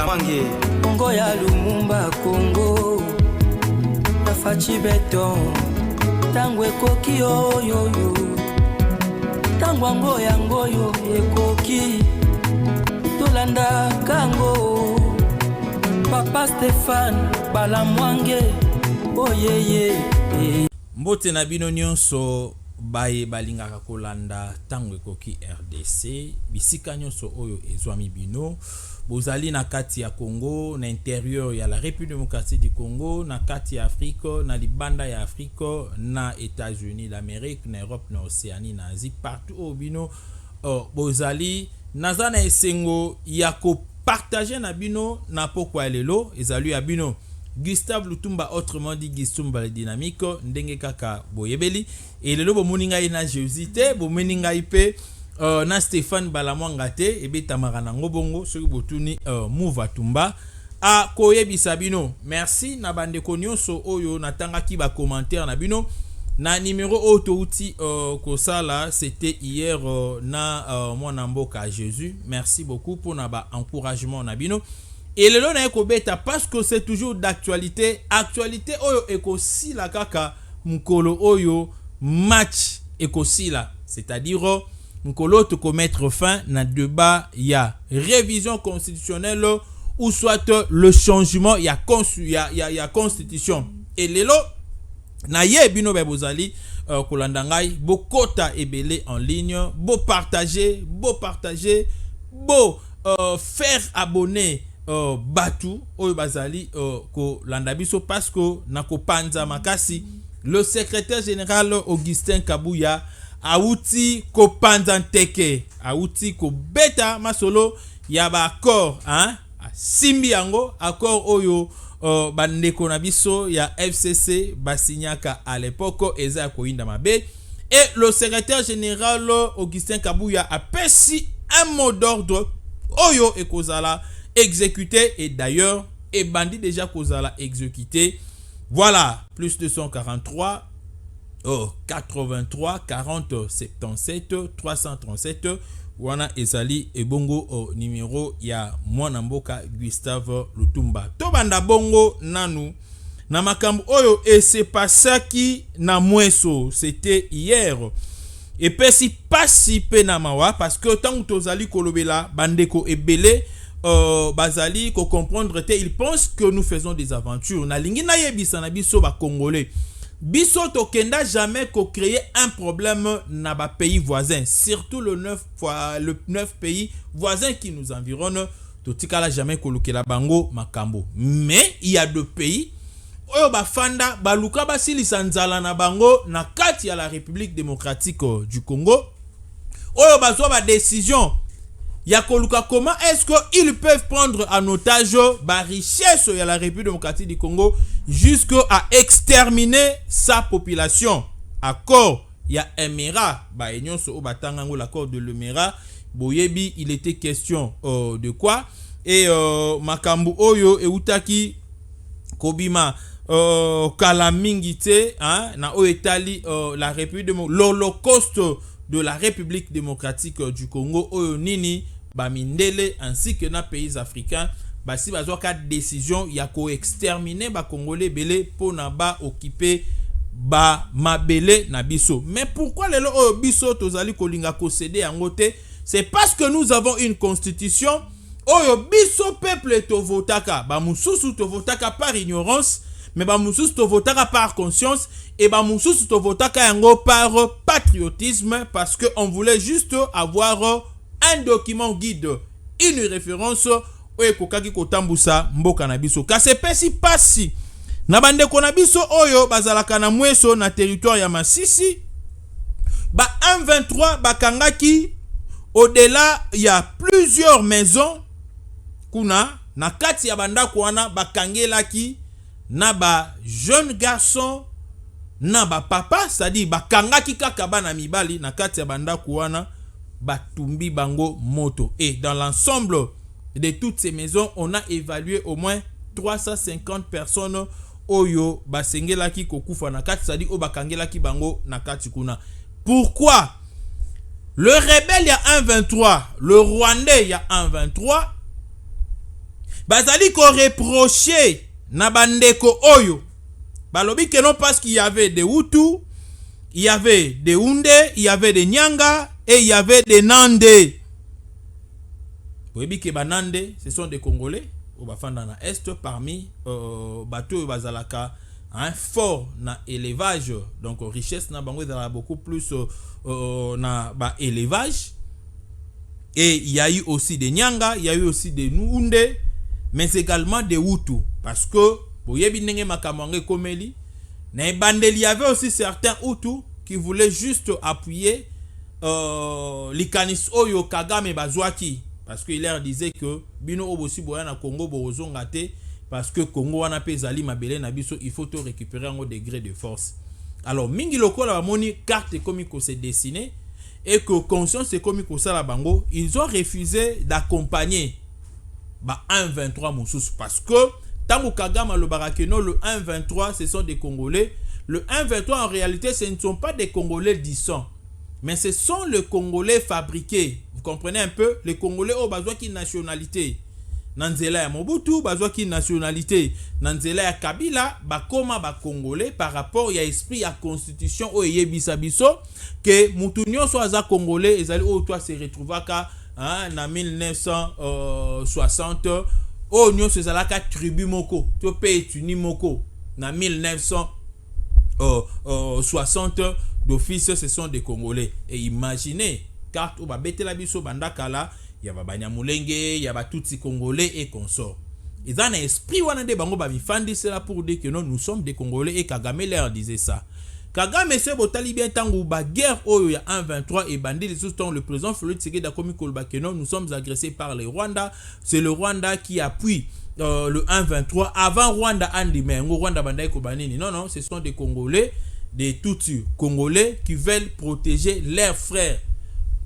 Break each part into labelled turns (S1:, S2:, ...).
S1: Balamwange
S2: Congo ya Lumumba Congo na fachi beton tango ekoki oyo tango ango yango yo ekoki tolanda kango Papa Stéphane Balamwange oyeye
S3: mbote na bino nyonso baye balingaka kolanda tango ekoki RDC bisika nyonso oyo ezwami bino bozali na kati ya Congo na intérieur ya la République démocratique du Congo na kati ya Afrique na libanda ya Afrique na États-Unis d'Amérique na Europe na Océanie na Asie partout au bino bozali naza na esengo ya ko partager na bino na pokwa lelo ezali ya bino Gustave Lutumba, autrement dit Gistumba le dynamique, ndenge kaka boyebeli et lelo bomoninga ina Jésusité bomoninga ipe na Stéphane Balamwanga te ebe tamara nango bongo soki botuni Mouva Tumba a koyebisa bino. Merci na bandeko nyonso oyo natangaki ba commentaire na bino na numéro auto outil kosala c'était hier na mwana mboka Jésus. Merci beaucoup pour na ba encouragement na bino. Et le long ekobeta parce que c'est toujours d'actualité. Actualité oyo ekosila kaka mukolo oyo match ekosila. C'est-à-dire mukolo to mettre fin na débat ya révision constitutionnelle ou soit le changement ya constitution. Et lelo na ye bino bozali kolanda ngai bokota ebele en ligne, beau partager, faire abonner Batu oyo bazali ko landa biso parce que nako panza makasi le secrétaire général Augustin Kabuya auti ko panza teke auti ko beta masolo ya ba accord simbi yango accord oyo bandeko na biso ya FCC basinyaka à l'époque eza ko inda mabe et le secrétaire général Augustin Kabuya a pesi un mot d'ordre oyo ekozala exécuté et d'ailleurs et bandit déjà kozala exécuté. Voilà, plus 243 83 40 77 337 wana ezali ebongo numéro ya mwana mboka Gustave Lutumba. Tobanda bongo nanu na makambo oyo et c'est passé qui na mweso c'était hier. Et pesi pasi pe na mawa parce que tant tozali kolobela bandeko ebele bazali ko comprendre te il pense que nous faisons des aventures na lingi na yebisa na biso ba congolais biso to kenda jamais ko créer un problème na ba pays voisins surtout le 9 pays voisins qui nous environnent to tikala jamais ko lukela bango makambo mais il y a deux pays oyo ba fanda ba luka ba silisa nzala na bango na kati ya la République démocratique du Congo oyo bazwa ba décision ya koluka comment est-ce qu'ils peuvent prendre en otage la richesse de la République démocratique du Congo jusqu'à exterminer sa population. Accord, il y a Emera, l'accord de l'Emera, Boyebi, il était question de quoi? Et Makambu Oyo et Utaki Kobima Kalamingite, na Oetali, la République l'Holocauste de la République démocratique du Congo, Oyo Nini, Bamindele ainsi que na pays africains basi bazwa ka décision ya ko exterminer ba congolais belé pour na ba occuper ba mabele na biso. Mais pourquoi lelo oyo biso tozali kolinga ko céder yango te? C'est parce que nous avons une constitution oyo biso peuple to votaka ba mususu to votaka par ignorance mais ba mususu to votaka par conscience et ba mususu to votaka yango par patriotisme parce que on voulait juste avoir un document guide, une référence oyo kokaki kotambusa mboka na biso. Kase pesi pasi na bande ko na biso oyo bazalaka na mweso na territoire ya Masisi ba 123 bakangaki au-delà il y a plusieurs maisons kuna na kati ya bandako wana bakangelaki na ba jeune garçon na ba papa c'est-à-dire bakangaki kaka bana mibali na kati ya bandako wana batumbi bango moto. Et dans l'ensemble de toutes ces maisons, on a évalué au moins 350 personnes oyo basengelaki kokufa na kati, c'est-à-dire o bakangelaki bango na kati kuna. Pourquoi? Le rebelle il y a 1,23, le Rwandais il y a 1,23, bazali ko reprocher na bandeko oyo balobi que non parce qu'il y avait des Hutus, il y avait des Houndé, il y avait des Nyanga et il y avait des Nandé. Vous voyez que les Nandé, ce sont des Congolais au Bafanda na Est parmi bateau bazalaka un fort na élevage, donc richesse na bango dans beaucoup plus na ba élevage. Et il y a eu aussi des Nyanga, il y a eu aussi des Houndé, mais également des Hutus parce que vous voyez bien makamangé komeli. Il y avait aussi certains Hutus qui voulaient juste appuyer l'Ikanis Oyo Kagame Bazwaki parce qu'il leur disait que Bino Obosi Boya na Congo Borozongate parce que Congo wana pe zali mabele na biso il faut tout récupérer en degré de force. Alors mingi loko la moni carte comme ko se dessiner et que conscience c'est comme ko sala bango, ils ont refusé d'accompagner ba 1-23 Moussous parce que Tango Kagame le Barakeno, le 1-23 ce sont des Congolais. Le 1-23 en réalité ce ne sont pas des Congolais dissants, mais ce sont les Congolais fabriqués. Vous comprenez un peu? Les Congolais au besoin qui nationalité. Nanzela ya Mobutu, besoin qui nationalité. Nanzela ya Kabila, bakoma ba Congolais par rapport à esprit à constitution au yebisa biso que mutunyo soit za Congolais et zali au toi se retrouva ka en 1960 au nyo se zalaka tribu moko to pe etuni moko na 1960 d'office ce sont des Congolais et imaginez carte ou ba betela biso bandakala ya ba Banyamulenge ya ba tutsi Congolais et consorts. Ils ont un esprit wana de bango ba mifandi c'est là pour dire que non nous sommes des Congolais et Kagame leur disait ça. Kagame se botali bien tango ba guerre oyo ya 1-23 et bandi les sous le président Félix Tshisekedi Komi Kolba que non nous sommes agressés par le Rwanda, c'est le Rwanda qui appuie le 1-23 avant Rwanda andi mengo Rwanda bandai ko banini. Non, ce sont des Congolais, des Tutsis Congolais qui veulent protéger leurs frères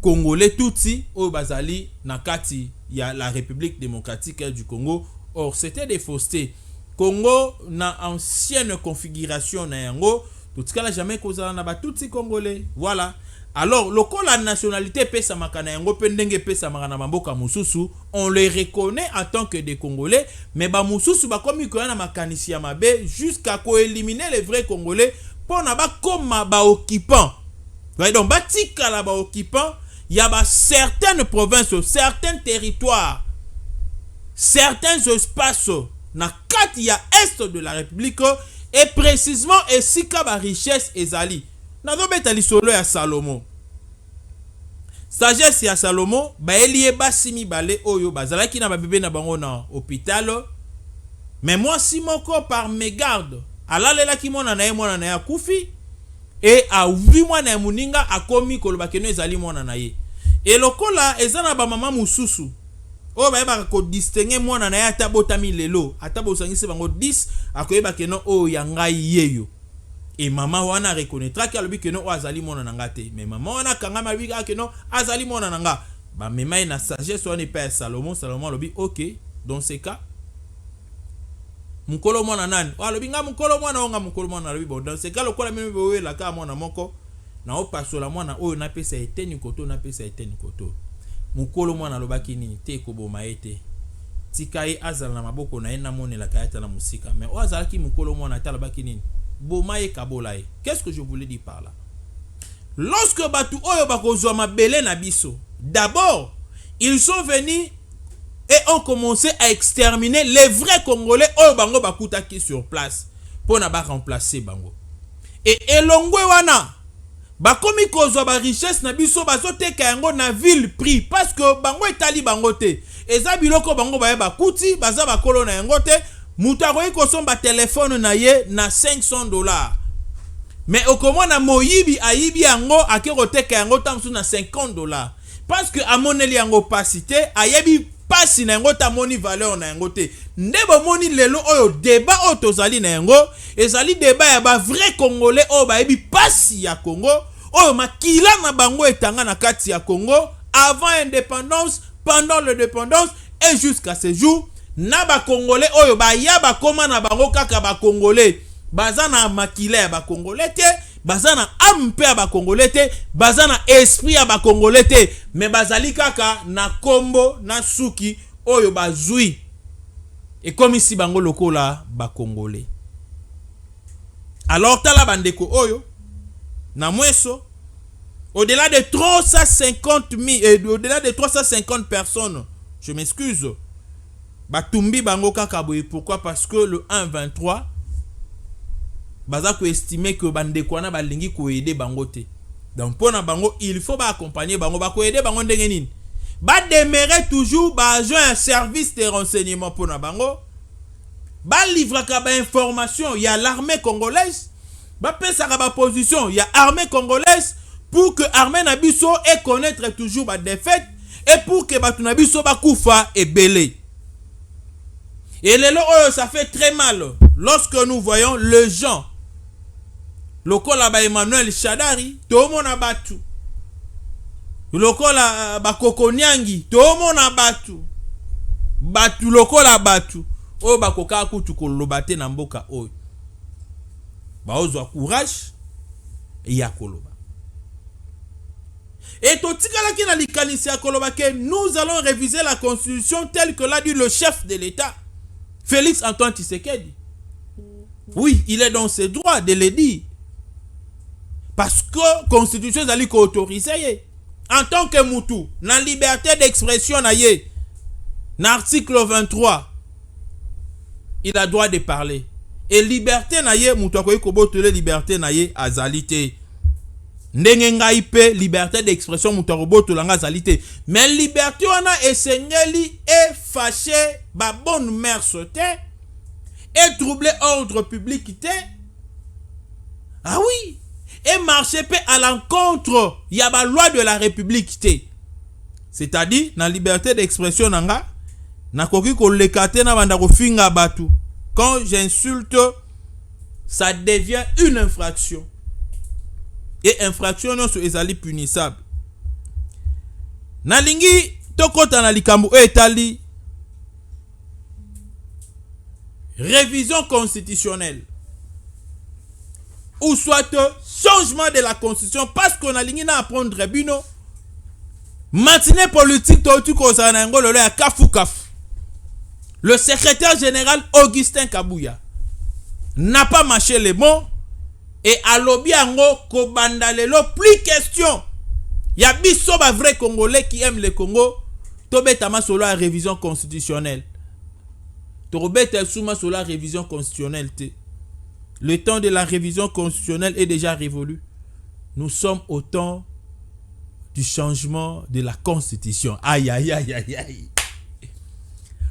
S3: Congolais Tutsi au bazali nakati ya la République démocratique du Congo. Or c'était des faussetés. Congo na ancienne configuration na yango tout ce qu'elle jamais causé na ba Tutsi Congolais. Voilà. Alors le la nationalité pesa makana yango pendenge pesa makana mamboka mususu, on les reconnaît en tant que des Congolais, mais ba mususu ba komi ko na makanisi ya mabe jusqu'à ko éliminer les vrais Congolais pour na ba comme ba occupants. Ouais, donc ba tika la ba occupants, il y a certaines provinces, certains territoires, certains espaces na kati ya est de la République et précisément esika ba richesse ezali. Nazo beta lisolo ya Salomon. Sagesse ya Salomon ba elie basimi bale oyo bazalaki na ba bébé na bango na hôpital. Mais moi si moko par mégarde alalela ki mona na ye mona na ya kufi et a ouvri mwana ya muninga akomi koloba keno ezali mwana na ye. Et lokola ezana ba mama mususu o ba yeba ko distinguer mwana na ye atabotami lelo atabo sangisi bango 10 akoyeba keno o ya ngai yeyo. Et maman wana reconnaîtra qu'elle que non azali mona nanga te. Mais maman wana kanga ma biga que non azali mona nanga. Ba mema na sagesse wana pas Salomon lobi OK dans ce cas mukolo mona nani wa lobi nga mukolo mona onga mukolo mona lobi bon dans ce cas lokola meme bowe la ka mona moko na o pasola mona oyo na pesa eteni koto na pesa eteni koto mukolo mona lobaki nini te ko boma ete tikai azala na maboko na ena monela kayata na musika mais o azala ki mukolo mona ta lobaki nini Bomaye Kabolaye. Qu'est-ce que je voulais dire par là? Lorsque Batu Oyo Bakozwa Mabele Nabiso, d'abord, ils sont venus et ont commencé à exterminer les vrais Congolais Oyo Bango Bakutaki sur place pour n'a pas remplacer Bango. Et Elongwe Wana, Bakomi Kozwa Ba richesse Nabiso Bazote Kayango na ville pris parce que Bango etali Bango te. Eza biloko Bango Baye Bakuti, Baza Bakolo na Yango te. Moutaroyi kosomba téléphone na ye na $500. Mais okomo na moyibi ayibi yango akeroteka yango tamsu na $50. Parce que amoneli yango pasité ayebi pasi na yango tamoni valeur na yango te. Ndebo moni lelo oyo débat oyo tozali na yango ezali débat ya ba vrai Congolais oyo bayebi pasi ya Congo oyo makila na bango etanga na kati ya Congo avant indépendance, pendant l'indépendance et jusqu'à ce jour. Na ba Congolais oyo ba ya ba koma na bango kaka ba Congolais baza na makila ya ba Congolais te baza na ampe ya ba Congolais te baza na esprit ya ba Congolais te mais bazali kaka na kombo na suki oyo bazui et comme ici bango lokola ba congolais. Alors tala bandeko oyo na mweso au-delà de 350 000 au-delà de 350 personnes, je m'excuse, batumbi bango kaka boye. Pourquoi? Parce que le 1-23 baza ko estimer que bandeko wana balingi ko aider bango te. Donc pour na bango il faut ba accompagner bango, ba ko aider bango ndenge nini, ba demeurer toujours ba agent un service de renseignement pour na bango, ba livre ka ba information ya l'armée congolaise, ba pesa ka ba position ya armée congolaise pour que armée na biso et connaître toujours ba défaite et pour que ba na biso ba kufa et belé. Et lelo ça fait très mal lorsque nous voyons le gens lokola ba Emmanuel Shadari tomona batu, lokola ba Kokoniangi tomona batu lokola batu o ba koka kutu koloba te na mboka oyo, ba ozwa courage ya koloba. Et totikala ki na likanisi ya koloba que nous allons réviser la constitution telle que l'a dit le chef de l'État Félix Antoine Tshisekedi. Oui, il est dans ses droits de le dire. Parce que la constitution est autorisée. En tant que Moutou, la liberté d'expression, dans l'article 23, il a droit de parler. Et liberté, Moutou a liberté azalité. Ndengenga ipe liberté d'expression mutaroboto langa zalité. Mais liberté on a essayé et fâché ba bonne mère sauté et troubler ordre public. Ah oui, et marcher à l'encontre y a la loi de la République. C'est-à-dire la liberté d'expression nanga na koki ko lekate na banda ko finga batu. Quand j'insulte, ça devient une infraction. Et infraction non so ezali punissable. Nalingi tokota na likambo etali révision constitutionnelle ou soit changement de la constitution, parce qu'on a ligné à apprendre bino matinée politique to ko sana ngolo ya kafu kafu. Le secrétaire général Augustin Kabouya n'a pas mâché les mots. Et à l'obi ango ko bandalelo plus question. Ya biso ba vrai congolais qui aime le Congo. Tobetama solo la révision constitutionnelle. Tobeta souma solo la révision constitutionnelle. Le temps de la révision constitutionnelle est déjà révolu. Nous sommes au temps du changement de la constitution. Aïe aïe aïe aïe aïe.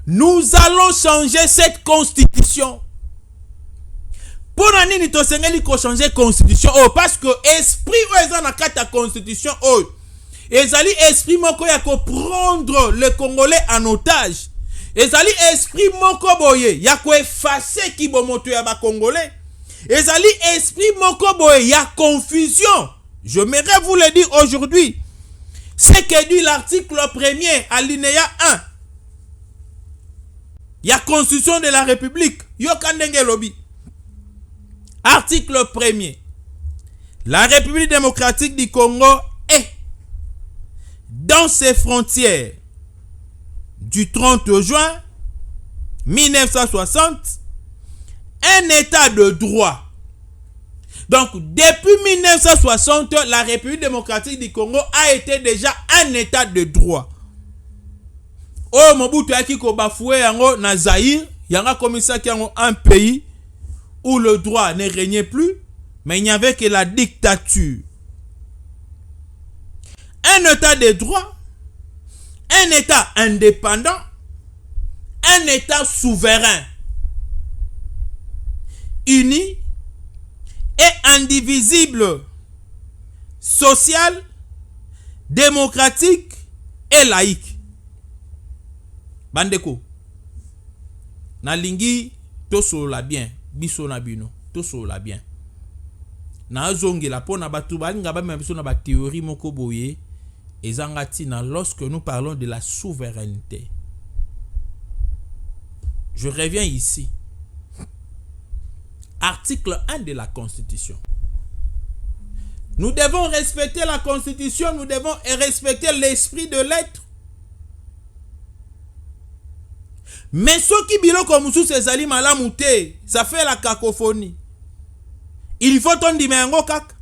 S3: Nous allons changer cette constitution. Pour nini to sengeli ko changer constitution oh, parce que esprit oza na kata constitution oh, ezali esprit moko ya ko prendre le Congolais en otage, ezali esprit moko boye ya ko effacer ki bomoto ya ba Congolais, ezali esprit moko boye ya confusion. Je m'aimerais vous le dire aujourd'hui, ce que dit l'article 1er alinéa 1 ya constitution de la République yo kandenge lobby. Article 1er. La République démocratique du Congo est, dans ses frontières, du 30 juin 1960, un état de droit. Donc, depuis 1960, la République démocratique du Congo a été déjà un état de droit. Oh, Mobutu Aki ko bafoué yango na Zaïre, yanga komisa ki yango un pays où le droit ne régnait plus, mais il n'y avait que la dictature. Un état de droit, un état indépendant, un état souverain, uni et indivisible, social, démocratique et laïque. Bandeko, nalingi toso la bien. Biso na bino toso la bien na zongi la pona batu balinga ba biso na ba théorie moko boye ezangati na lorsque nous parlons de la souveraineté. Je reviens ici. Article 1 de la Constitution. Nous devons respecter la Constitution, nous devons respecter l'esprit de l'être. Mais ceux qui biloko mususu ezali malamu te, ça fait la cacophonie. Il faut ton dire yango kaka.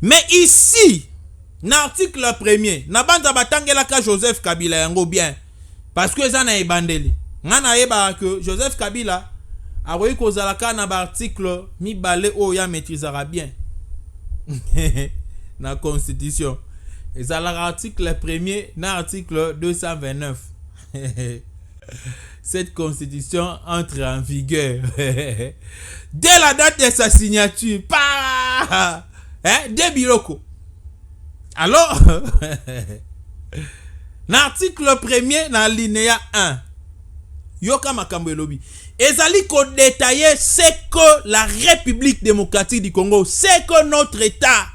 S3: Mais ici, l'article premier, na banda batangela ka Joseph Kabila yango bien. Parce que ça na ebandeli. Ngana yeba que Joseph Kabila a voulu kozalaka na article mi balé o ya maîtrisera bien. Na constitution. Et ça l'article premier na article 229. Cette constitution entre en vigueur dès la date de sa signature. Des biloko. Alors, l'article premier dans l'alinéa 1, yoka makambo elobi. Ezali ko détailler ce que la République démocratique du Congo, c'est que notre État.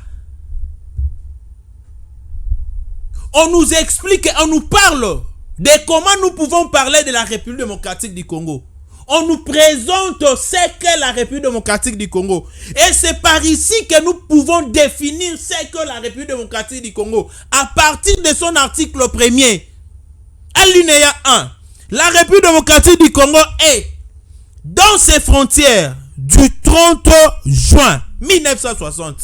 S3: On nous explique, on nous parle de comment nous pouvons parler de la République démocratique du Congo. On nous présente ce qu'est la République démocratique du Congo. Et c'est par ici que nous pouvons définir ce qu'est la République démocratique du Congo. À partir de son article premier, alinéa 1, la République démocratique du Congo est dans ses frontières du 30 juin 1960.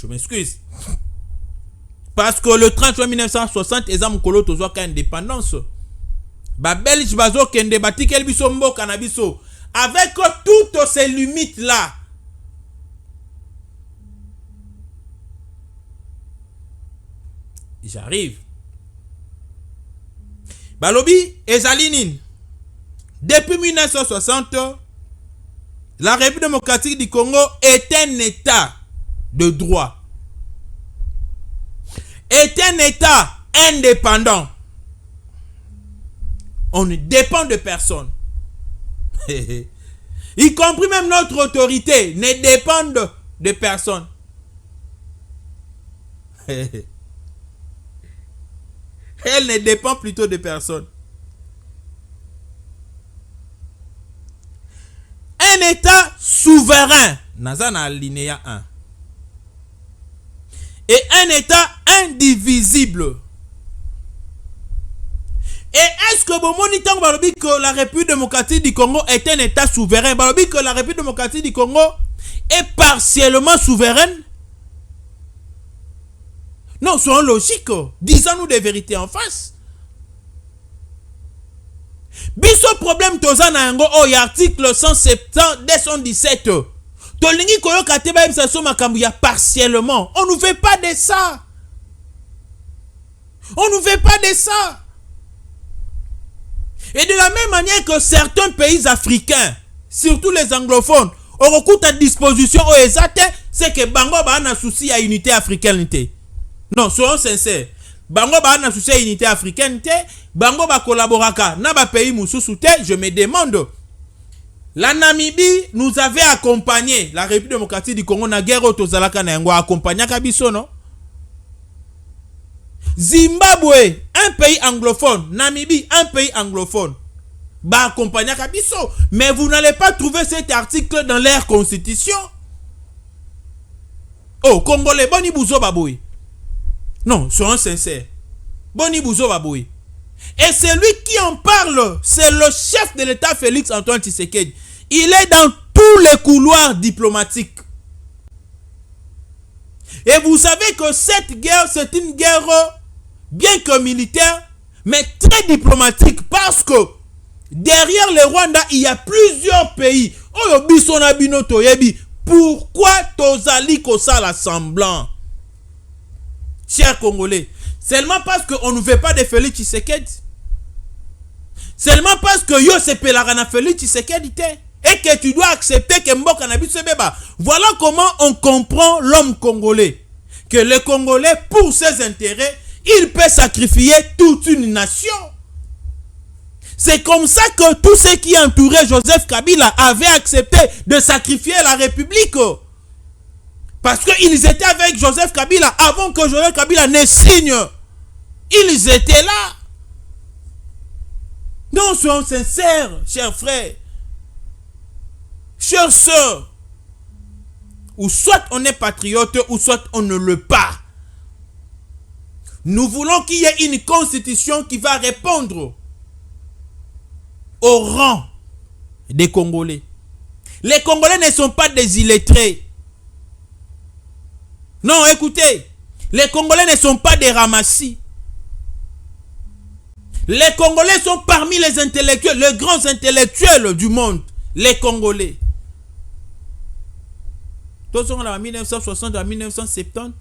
S3: Je m'excuse. Parce que le 30 juin 1960, ils ont eu indépendance. Ba Belge bazo kende batikel biso mboka na biso avec toutes ces limites là. J'arrive. Balobi ezalinine. Depuis 1960, la République démocratique du Congo est un état de droit. Est un état indépendant. On ne dépend de personne. Y compris même notre autorité ne dépend de personne. Elle ne dépend plutôt de personne. Un état souverain. Nazana alinéa 1. Et un état indivisible. Et est-ce que que la République démocratique du Congo est un état souverain? Que la République démocratique du Congo est partiellement souveraine? Non, soyons logiques. Disons-nous des vérités en face. Biso problème tozana yango o article 170 217. Tolingi koyoka te ba biso makambu ya partiellement. On ne veut pas de ça. On ne veut pas de ça. Et de la même manière que certains pays africains, surtout les anglophones, ont recours à disposition au ESAT, c'est que Bango ba na souci à unité africaine. Non, soyons sincères. Bango ba na souci à unité africaine, Bango ba collaboraka na ba pays mususu te, je me demande. La Namibie nous avait accompagné, la République démocratique du Congo na guerre tozalaka na yango accompagné kabiso non? Zimbabwe, un pays anglophone. Namibie, un pays anglophone. Bah, accompagné Kabiso. Mais vous n'allez pas trouver cet article dans leur constitution. Oh, Congolais, Boni Bouzo Baboui. Non, soyons sincères. Boni Bouzo Baboui. Et celui qui en parle, c'est le chef de l'État Félix Antoine Tshisekedi. Il est dans tous les couloirs diplomatiques. Et vous savez que cette guerre, c'est une guerre bien que militaire, mais très diplomatique, parce que derrière le Rwanda, il y a plusieurs pays. Pourquoi Tozali Kosala semblant? Chers Congolais, seulement parce qu'on ne veut pas de Félix Tshisekedi. Seulement parce que yo se pelarana Félix Tshisekedi et que tu dois accepter que Mboka na biso beba. Voilà comment on comprend l'homme congolais. Que le Congolais, pour ses intérêts, il peut sacrifier toute une nation. C'est comme ça que tous ceux qui entouraient Joseph Kabila avaient accepté de sacrifier la République. Parce qu'ils étaient avec Joseph Kabila avant que Joseph Kabila ne signe. Ils étaient là. Non, soyons sincères, chers frères, chères sœurs. Ou soit on est patriote, ou soit on ne le pas. Nous voulons qu'il y ait une constitution qui va répondre au rang des Congolais. Les Congolais ne sont pas des illettrés. Non, écoutez, les Congolais ne sont pas des ramassis. Les Congolais sont parmi les intellectuels, les grands intellectuels du monde. Les Congolais. Tous en 1960 à 1970.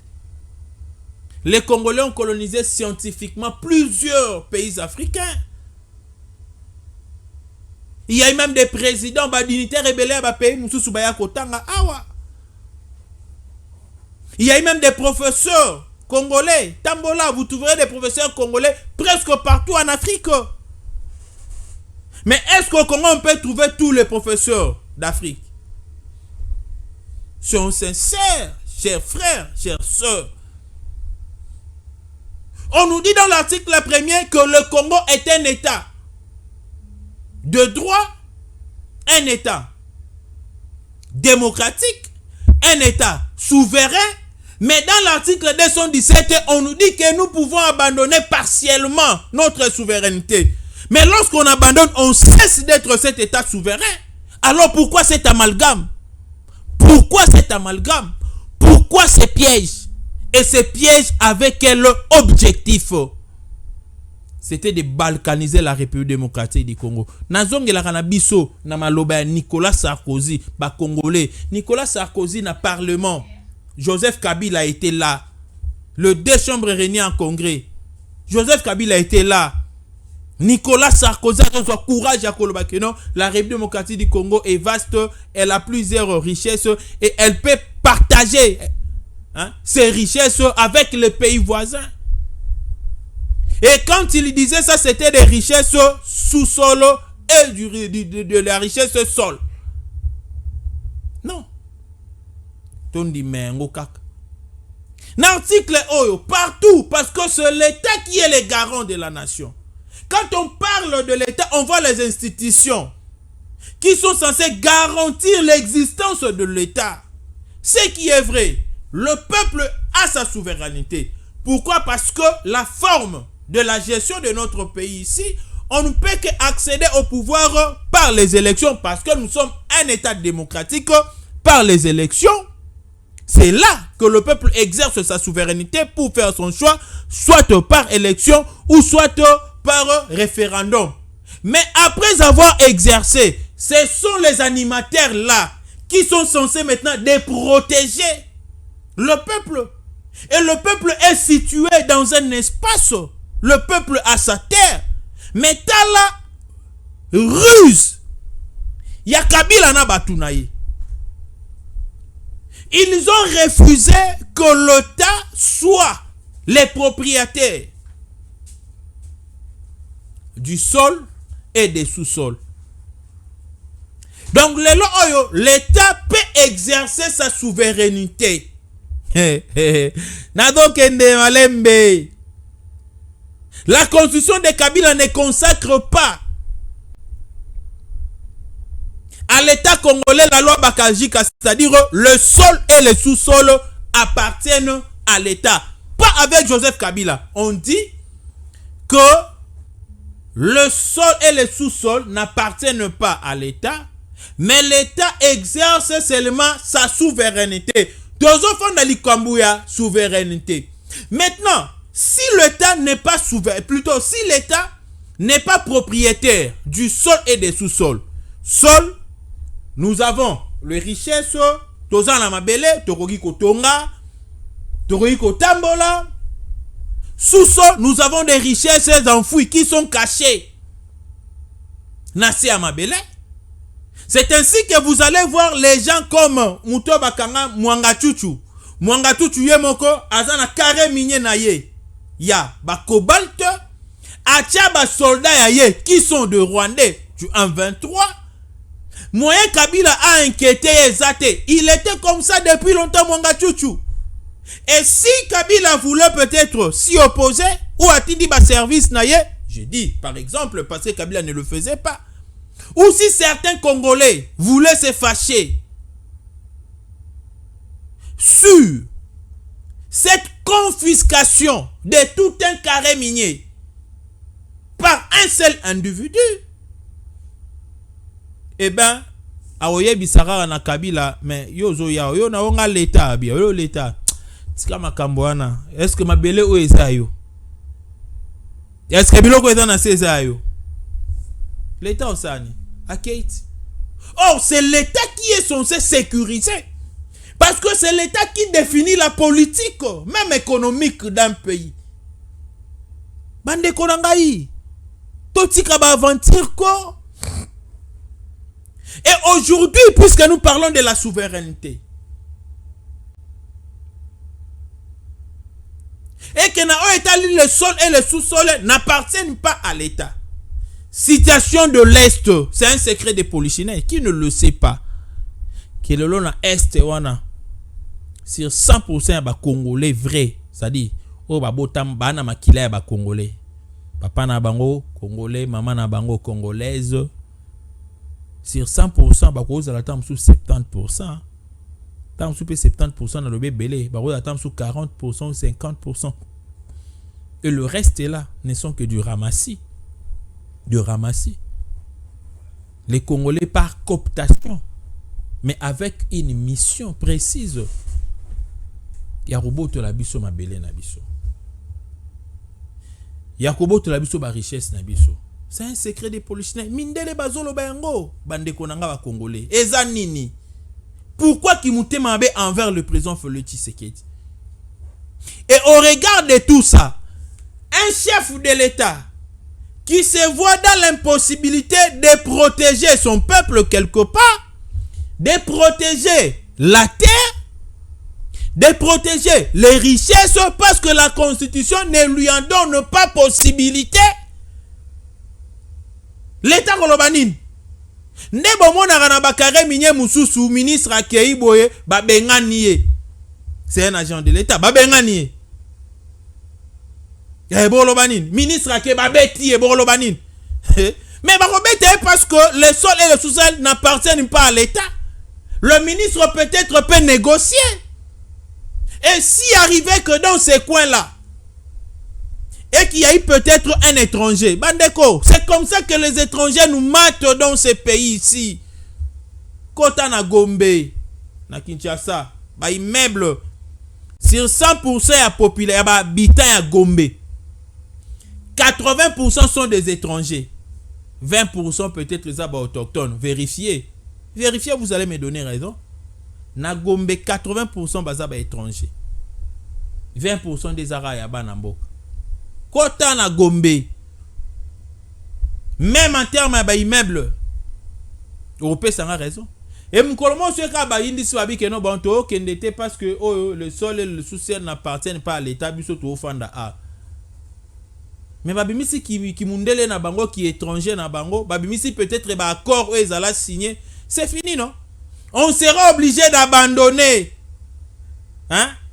S3: Les Congolais ont colonisé scientifiquement plusieurs pays africains. Il y a même des présidents, dignitaires rebelles à pays Moussou Baya Kotanga Awa. Il y a même des professeurs congolais. Tambola, vous trouverez des professeurs congolais presque partout en Afrique. Mais est-ce qu'au Congo on peut trouver tous les professeurs d'Afrique? Soyons sincères, chers frères, chères sœurs. On nous dit dans l'article 1er que le Congo est un État de droit, un État démocratique, un État souverain. Mais dans l'article 217, on nous dit que nous pouvons abandonner partiellement notre souveraineté. Mais lorsqu'on abandonne, on cesse d'être cet État souverain. Alors pourquoi cet amalgame? Pourquoi cet amalgame? Pourquoi ces pièges? Et ces pièges avec quel objectif? C'était de balkaniser la République démocratique du Congo. Nazonge la canabiso na maloba Nicolas Sarkozy, ba Congolais. Nicolas Sarkozy na parlement. Joseph Kabila était là. Le 2 chambres réunies en congrès. Joseph Kabila était là. Nicolas Sarkozy a son courage à Kolobakeno. La République démocratique du Congo est vaste. Elle a plusieurs richesses et elle peut partager ses richesses avec les pays voisins. Et quand il disait ça, c'était des richesses sous-sol et de la richesse sol. Non. Tondi mengo kaka. L'article Oyo, partout, parce que c'est l'État qui est le garant de la nation. Quand on parle de l'État, on voit les institutions qui sont censées garantir l'existence de l'État. Ce qui est vrai, le peuple a sa souveraineté. Pourquoi? Parce que la forme de la gestion de notre pays ici, on ne peut qu'accéder au pouvoir par les élections, parce que nous sommes un État démocratique par les élections. C'est là que le peuple exerce sa souveraineté pour faire son choix, soit par élection ou soit par référendum. Mais après avoir exercé, ce sont les animateurs là qui sont censés maintenant de protéger le peuple. Et le peuple est situé dans un espace. Le peuple a sa terre. Mais t'as la ruse. Ya Kabila na batunaye. Ils ont refusé que l'État soit les propriétaires du sol et des sous-sols. Donc l'État peut exercer sa souveraineté. La constitution de Kabila ne consacre pas à l'État congolais la loi Bakajika, c'est-à-dire le sol et le sous-sol appartiennent à l'État. Pas avec Joseph Kabila. On dit que le sol et le sous-sol n'appartiennent pas à l'État, mais l'État exerce seulement sa souveraineté. Souveraineté. Maintenant, si l'État n'est pas souverain, plutôt si l'État n'est pas propriétaire du sol et des sous-sols, sol, nous avons les richesses, Tozan la Mabele, Torogi Kotonga, Torogi Kotambola. Sous-sol, nous avons des richesses enfouies qui sont cachées. Nassé à Mabele. C'est ainsi que vous allez voir les gens comme Muto Bakanga Mwangachuchu. Mwangachuchu Yemoko, Azana Kare Minye Naye. Ya ba cobalt, Atia ba soldats Yaye qui sont de Rwandais du 1-23. Moyen Kabila a inquiété Ezate. Il était comme ça depuis longtemps, Mwangachuchu. Et si Kabila voulait peut-être s'y opposer, ou a-t-il dit ba service Naye? Je dis par exemple parce que Kabila ne le faisait pas. Ou si certains Congolais voulaient se fâcher sur cette confiscation de tout un carré minier par un seul individu, eh ben, aoye bisara na Kabila, mais yozo ya yo na onga l'État bien, yo l'État. Tika makambo wana. Est-ce que mabele o eza yo? Est-ce que biloko eza na seza yo? L'État osani. A Kate. Or, c'est l'État qui est censé sécuriser. Parce que c'est l'État qui définit la politique, même économique d'un pays. Bande konangai. Totika ba aventure ko. Et aujourd'hui, puisque nous parlons de la souveraineté, et que le sol et le sous-sol n'appartiennent pas à l'État. Situation de l'Est, c'est un secret des Polichinelles. Qui ne le sait pas? Que le long Est, sur 100% de Congolais vrai, c'est-à-dire, oh, babotam bana makila ba Congolais. Papa na bango Congolais, maman na bango Congolaise. Sur 100%, bakoza la tam sous 70%. Tam sous 70% dans le bébé, bakoza tam sous 40% ou 50%. Et le reste est là, ne sont que du ramassis. Du ramassis. Les Congolais par cooptation, mais avec une mission précise. Yakubo to la biso mabele na biso. Yakubo to la biso ba richesse na biso. C'est un secret des Polichinelles. Mindele bazolo bayango bande konanga ba Congolais. Eza nini? Pourquoi qui mouté mabe envers le président Félix Tshisekedi? Et au regard de tout ça, un chef de l'État qui se voit dans l'impossibilité de protéger son peuple quelque part, de protéger la terre, de protéger les richesses parce que la Constitution ne lui en donne pas possibilité. L'État kolobanine. Ne bomona na bakare minye mususu ministre akei boye ba benganie. C'est un agent de l'État ba benganie. Ya bolobanine, ministre akei ba beti e bolobanine. Mais ba robete parce que le sol et le sous-sol n'appartiennent pas à l'État. Le ministre peut-être peut négocier. Et si arrivait que dans ces coins-là, et qu'il y a eu peut-être un étranger, Bandeko, c'est comme ça que les étrangers nous matent dans ces pays ici. Kota na Gombe, na Kinshasa, ba immeuble, sur 100% à populaire, ba habitants à Gombe, 80% sont des étrangers. 20% peut-être les autochtones. Vérifiez. Vérifiez, vous allez me donner raison. Na Gombe, 80% bazaba étrangers. 20% des Arayaba Namboka. Kota na Gombe. Même en termes d'immeubles. Européen, ça a raison. Et m'kolmo ce ka ba indi swabi que no banto kendete parce que oh, le sol et le sous-sol n'appartiennent pas à l'État biso to fanda a. Mais babimisi qui mundele na bango qui est étranger na bango, babimisi peut-être ba accord eux ala signé, c'est fini non? On sera obligé d'abandonner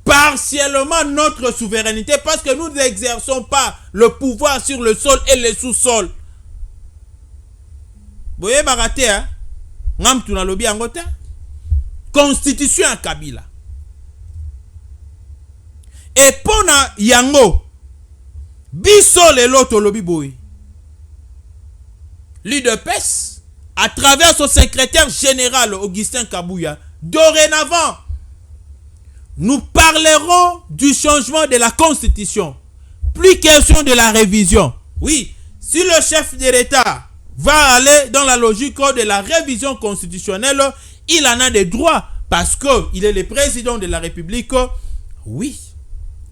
S3: partiellement notre souveraineté parce que nous n'exerçons pas le pouvoir sur le sol et le sous-sol. Boye barate hein? Ngam tuna lobi angote. Constitution à Kabila. Et pona yango biso le loto lobi boy. L'UDPS à travers son secrétaire général Augustin Kabouya, dorénavant, nous parlerons du changement de la Constitution. Plus question de la révision. Oui, si le chef de l'État va aller dans la logique de la révision constitutionnelle, il en a des droits parce qu'il est le président de la République. Oui.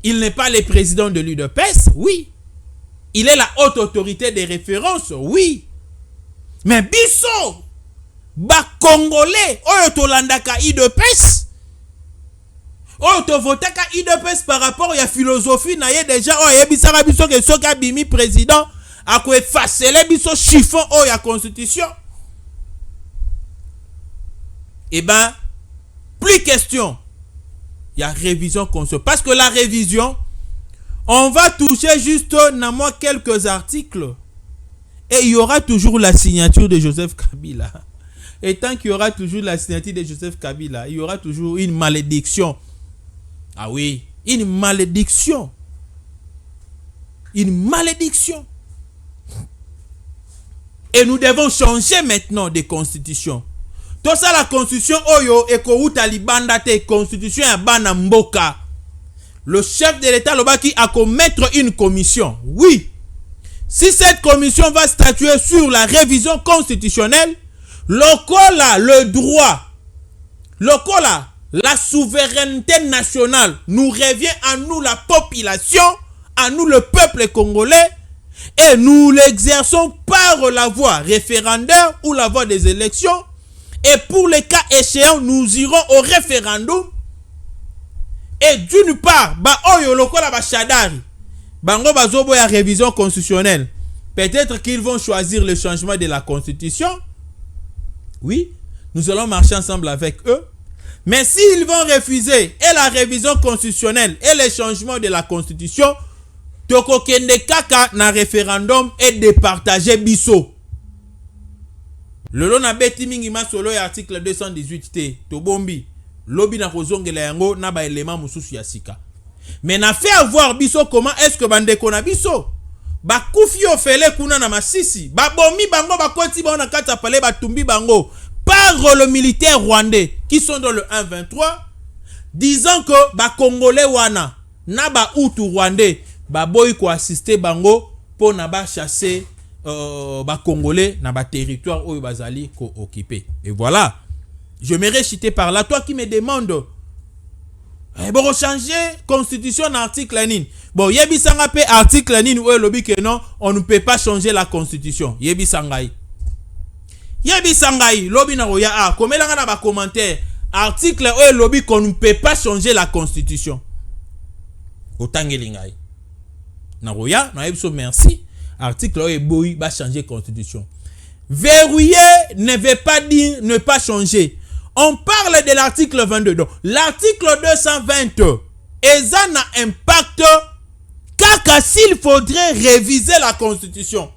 S3: Il n'est pas le président de l'UDPS. Oui. Il est la haute autorité de référence. Oui. Mais biso ba Congolais oyo tolandaka UDPS oyo tovotaka UDPS par rapport à la philosophie na ye déjà oyo yebisaka biso ke soki abimi président ako effacer biso chiffon oyo ya constitution. Eh ben plus question. Il y a révision constitutionnelle parce que la révision on va toucher juste na moi quelques articles. Et il y aura toujours la signature de Joseph Kabila. Et tant qu'il y aura toujours la signature de Joseph Kabila, il y aura toujours une malédiction. Ah oui, Une malédiction. Une malédiction. Et nous devons changer maintenant de constitution. Tout ça, la constitution oyo ekouta libanda te constitution ya bana mboka. Le chef de l'État Lobaki a commettre une commission. Oui. Si cette commission va statuer sur la révision constitutionnelle, lokola le droit, lokola la souveraineté nationale nous revient à nous la population, à nous le peuple congolais, et nous l'exerçons par la voie référendaire ou la voie des élections. Et pour les cas échéants, nous irons au référendum. Et d'une part, oyo lokola ba shadari, bango bazobo ya révision constitutionnelle. Peut-être qu'ils vont choisir le changement de la constitution. Oui, nous allons marcher ensemble avec eux. Mais s'ils vont refuser et la révision constitutionnelle et le changement de la constitution, toko kende kaka na référendum et départager biso. Le long na beti mingi masolo ya article 218 te to bombi lobi na kozongela yango na ba élément mususu ya sika. Mais na fait avoir biso comment est-ce que bandeko na biso ba kufi ofele kuna na masisi ba bomi bango ba koti ba na kata pale ba tumbi bango par le militaire rwandais qui sont dans le 1-23 disant que ba congolais wana na ba utu rwandais ba boy ko assister bango pour na ba chasser ba congolais na ba territoire oyo bazali ko occuper. Et voilà, je me réchité par là. Toi qui me demandes bon changer constitution en article nini, bon yebi sanga pe article nini oyo lobi que non, on ne peut pas changer la constitution. Yebi sangai lobi na roya komelanga na ba commentaire article oyo lobi qu'on ne peut pas changer la constitution. Otangeli ngai na roya na yebi so merci. Article oyo boy va changer constitution. Verrouiller ne veut pas dire ne pas changer. On parle de l'article 22. Donc, l'article 220 est un impact car s'il faudrait réviser la constitution.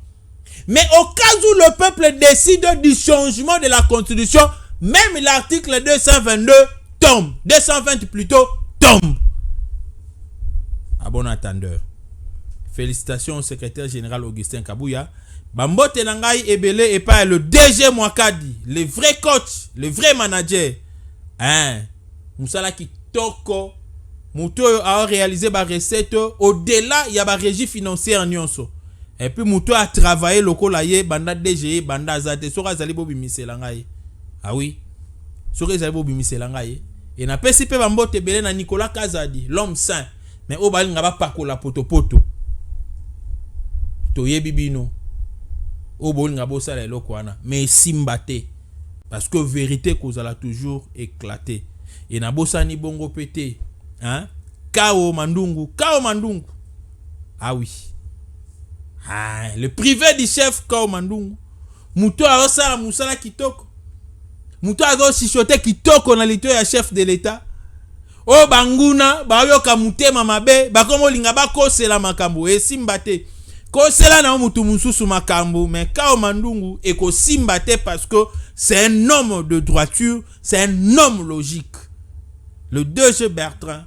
S3: Mais au cas où le peuple décide du changement de la constitution, même l'article 222 tombe. 220 plutôt tombe. À bon entendeur. Félicitations au secrétaire général Augustin Kabouya. Bambote Nangai Ebele et pas le DG Mwakadi, le vrai coach, le vrai manager. Moussala qui toko, Mouto a réalisé ba recette au-delà, il y a ba régie financière nyonso. Et puis Mouto a travaillé lokola ye banda DG, banda Azate, sora zali bobi miselangai. Ah oui. Sora zali bobi miselangai. Et na pesi pe Bambote Ebele na Nicolas Kazadi, l'homme saint. Mais au bali ngaba pakola poto. Toye bibino. Au bolinga bosa la lokwana mais simbate parce que vérité kozala toujours éclater et na bosa ni bongo pété Kao Mandungu. Ah oui, le privé du chef Kao Mandungu muto a osala musala kitoko, muto a go chichote kitoko na lito ya chef de l'état. O banguna ba yoka mutema mabe ba komo linga ba kosela makambo e simbate kosela na mutu mususu makambo, mais Kao Mandungu eko simbate parce que c'est un homme de droiture, c'est un homme logique. Le 2G Bertrand,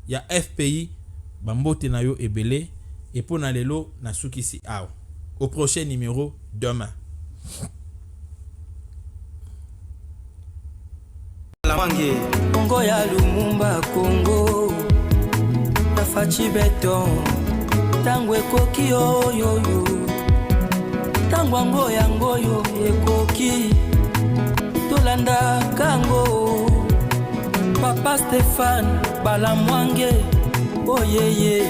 S3: il y a FPI, Bambote Nayo Ebele, et pour Nalelo Nasukisi Ao. Au prochain numéro, demain.
S2: Congo ya Lumumba Congo, na fachi beton. Tangwe koki yo tangwango yango yo ekoki tolanda kango Papa Stéphane Balamwange oyeye